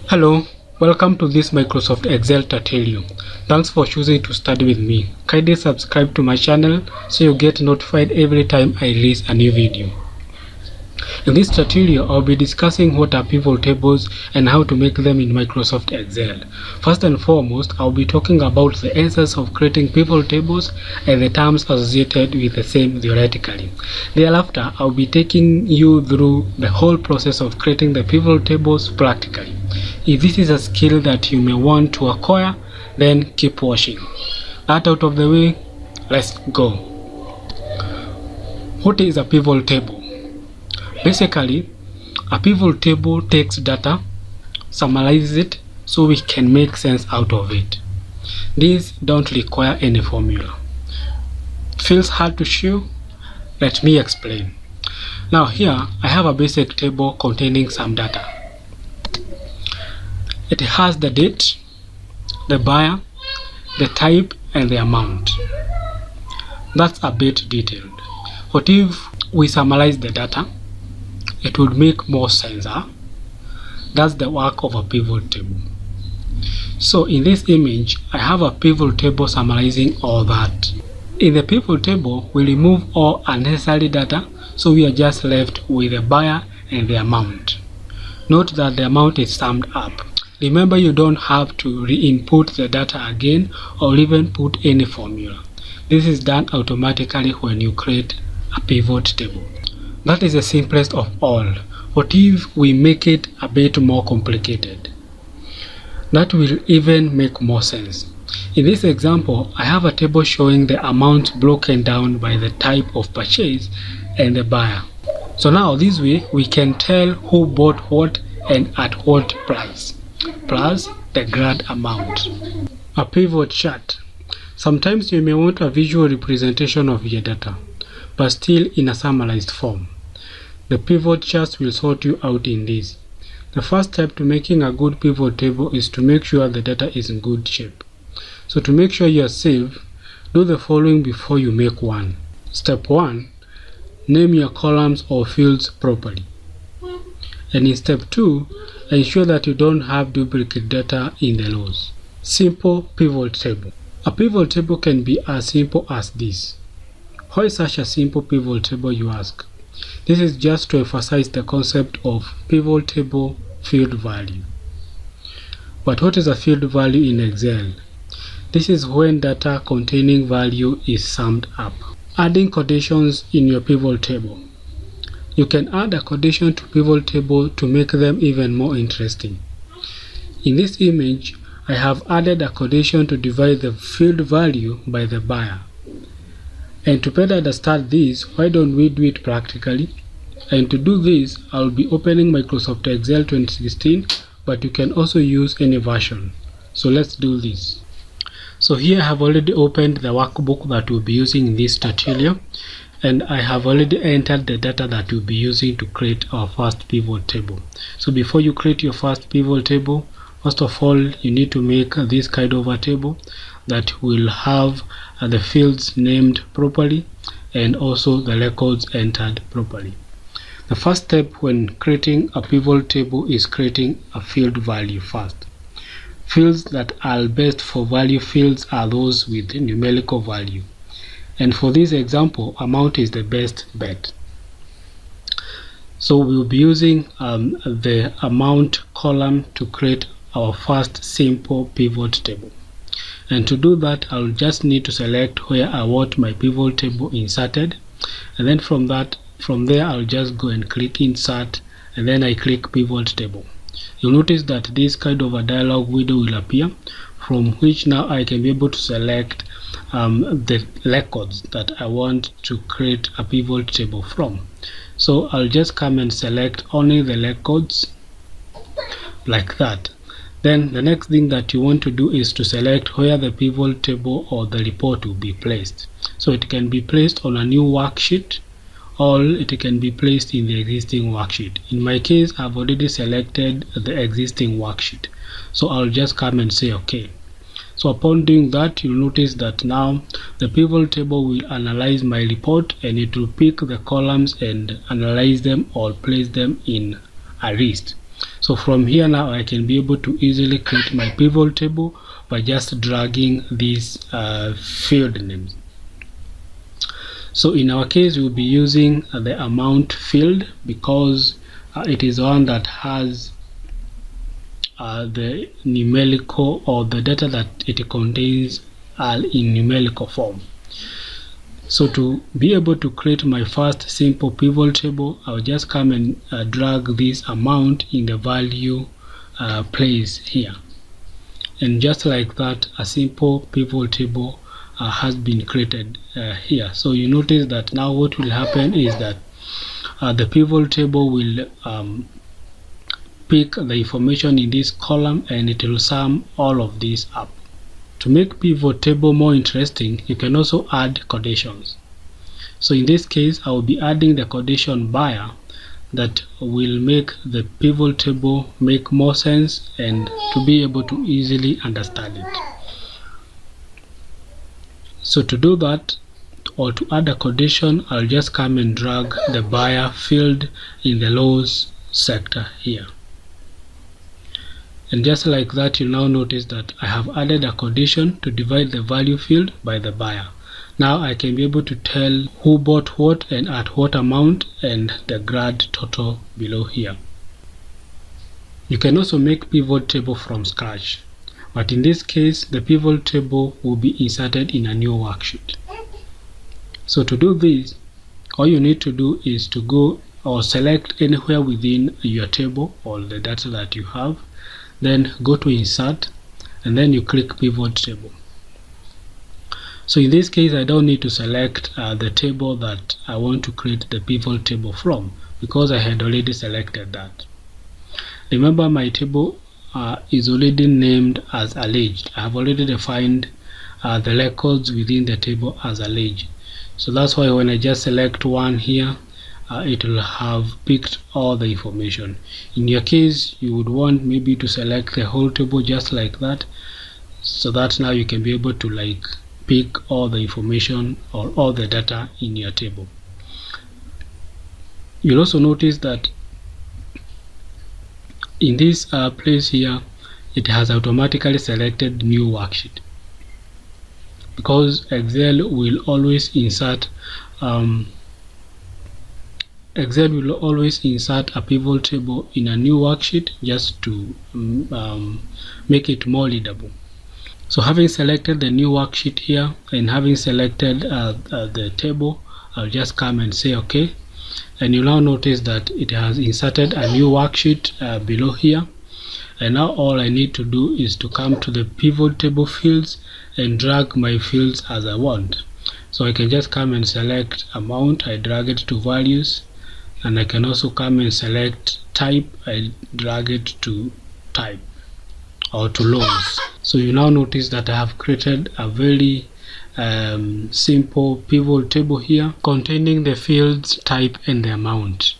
Hello, welcome to this Microsoft Excel tutorial. Thanks for choosing to study with me. Kindly subscribe to my channel so you get notified every time I release a new video. In this tutorial, I'll be discussing what are pivot tables and how to make them in Microsoft Excel. First and foremost, I'll be talking about the essence of creating pivot tables and the terms associated with the same theoretically. Thereafter, I'll be taking you through the whole process of creating the pivot tables practically. If this is a skill that you may want to acquire, then keep watching. That out of the way, let's go. What is a pivot table? Basically, a pivot table takes data, summarizes it so we can make sense out of it. These don't require any formula. Feels hard to show? Let me explain. Now here I have a basic table containing some data. It has the date, the buyer, the type, and the amount. That's a bit detailed. What if we summarize the data? It would make more sense, huh? That's the work of a pivot table. So in this image, I have a pivot table summarizing all that. In the pivot table, we remove all unnecessary data, so we are just left with the buyer and the amount. Note that the amount is summed up. Remember, you don't have to re-input the data again or even put any formula. This is done automatically when you create a pivot table. That is the simplest of all. What if we make it a bit more complicated? That will even make more sense. In this example, I have a table showing the amount broken down by the type of purchase and the buyer. So now this way we can tell who bought what and at what price, plus the grand amount. A pivot chart. Sometimes you may want a visual representation of your data, but still in a summarized form. The pivot charts will sort you out in this. The first step to making a good pivot table is to make sure the data is in good shape. So to make sure you are safe, do the following before you make one. Step 1. Name your columns or fields properly. And in step 2, ensure that you don't have duplicate data in the rows. Simple pivot table. A pivot table can be as simple as this. Why such a simple pivot table, you ask? This is just to emphasize the concept of pivot table field value. But what is a field value in Excel? This is when data containing value is summed up. Adding conditions in your pivot table. You can add a condition to pivot table to make them even more interesting. In this image, I have added a condition to divide the field value by the buyer. And to better understand this, why don't we do it practically? And to do this, I'll be opening Microsoft Excel 2016, but you can also use any version. So let's do this. So here I have already opened the workbook that we'll be using in this tutorial, and I have already entered the data that we'll be using to create our first pivot table. So before you create your first pivot table, first of all, you need to make this kind of a table that will have the fields named properly and also the records entered properly. The first step when creating a pivot table is creating a field value first. Fields that are best for value fields are those with numerical value. And for this example, amount is the best bet. So we'll be using the amount column to create our first simple pivot table. And to do that, I'll just need to select where I want my pivot table inserted, and then from there I'll just go and click insert, and then I click pivot table. You'll notice that this kind of a dialog window will appear, from which now I can be able to select the records that I want to create a pivot table from. So I'll just come and select only the records like that. Then the next thing that you want to do is to select where the pivot table or the report will be placed. So it can be placed on a new worksheet, or it can be placed in the existing worksheet. In my case, I've already selected the existing worksheet, so I'll just come and say OK. So upon doing that, you'll notice that now the pivot table will analyze my report, and it will pick the columns and analyze them or place them in a list. So from here now I can be able to easily create my pivot table by just dragging these field names. So in our case we'll be using the amount field because it is one that has the numerical, or the data that it contains are in numerical form. So to be able to create my first simple pivot table, I'll just come and drag this amount in the value place here, and just like that a simple pivot table has been created here. So you notice that now what will happen is that the pivot table will pick the information in this column and it will sum all of these up. To make pivot table more interesting, you can also add conditions. So in this case I will be adding the condition buyer that will make the pivot table make more sense and to be able to easily understand it. So to do that, or to add a condition, I'll just come and drag the buyer field in the rows sector here. And just like that, you'll now notice that I have added a condition to divide the value field by the buyer. Now I can be able to tell who bought what and at what amount and the grad total below here. You can also make pivot table from scratch, but in this case the pivot table will be inserted in a new worksheet. So to do this, all you need to do is to go or select anywhere within your table or the data that you have, then go to insert and then you click pivot table. So in this case I don't need to select the table that I want to create the pivot table from because I had already selected that. Remember, my table is already named as alleged. I have already defined the records within the table as alleged. So that's why when I just select one here, it will have picked all the information. In your case, you would want maybe to select the whole table just like that, so that now you can be able to like pick all the information or all the data in your table. You'll also notice that in this place here, it has automatically selected new worksheet because Excel will always insert a pivot table in a new worksheet just to make it more readable. So having selected the new worksheet here and having selected the table, I'll just come and say OK, and you'll now notice that it has inserted a new worksheet below here. And now all I need to do is to come to the pivot table fields and drag my fields as I want. So I can just come and select amount, I drag it to values, and I can also come and select type, I drag it to type or to rows. So you now notice that I have created a very simple pivot table here containing the fields, type and the amount.